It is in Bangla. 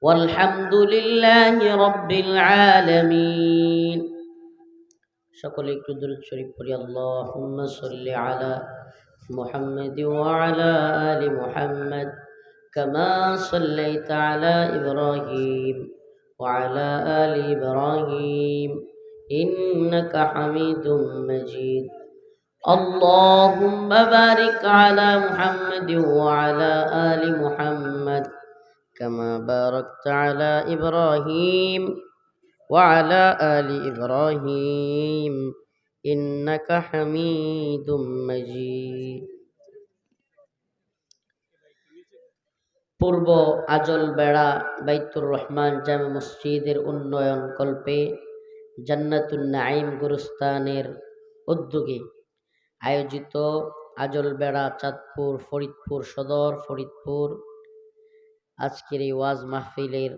والحمد لله رب العالمين. সকলে একটু দুরূদ শরীফ পড়ি। আল্লাহুম্মা সাল্লি আলা মুহাম্মাদ ওয়া আলা আলি মুহাম্মাদ কামা সাল্লাইতা আলা ইব্রাহিম ওয়া আলা আলি ইব্রাহিম ইন্নাকা হামিদুম মাজিদ। اللهم بارك على محمد وعلى آل محمد كما باركت على إبراهيم وعلى آل إبراهيم إنك حميد مجيد. পূর্ব আজল বেড়া বাইতুর রহমান জামে মসজিদের উন্নয়ন কল্পে জান্নাতুন নাঈম গুরুস্থানের উদ্যোগে আয়োজিত আজলবেড়া, চাঁদপুর, ফরিদপুর সদর, ফরিদপুর আজকের এই ওয়াজ মাহফিলের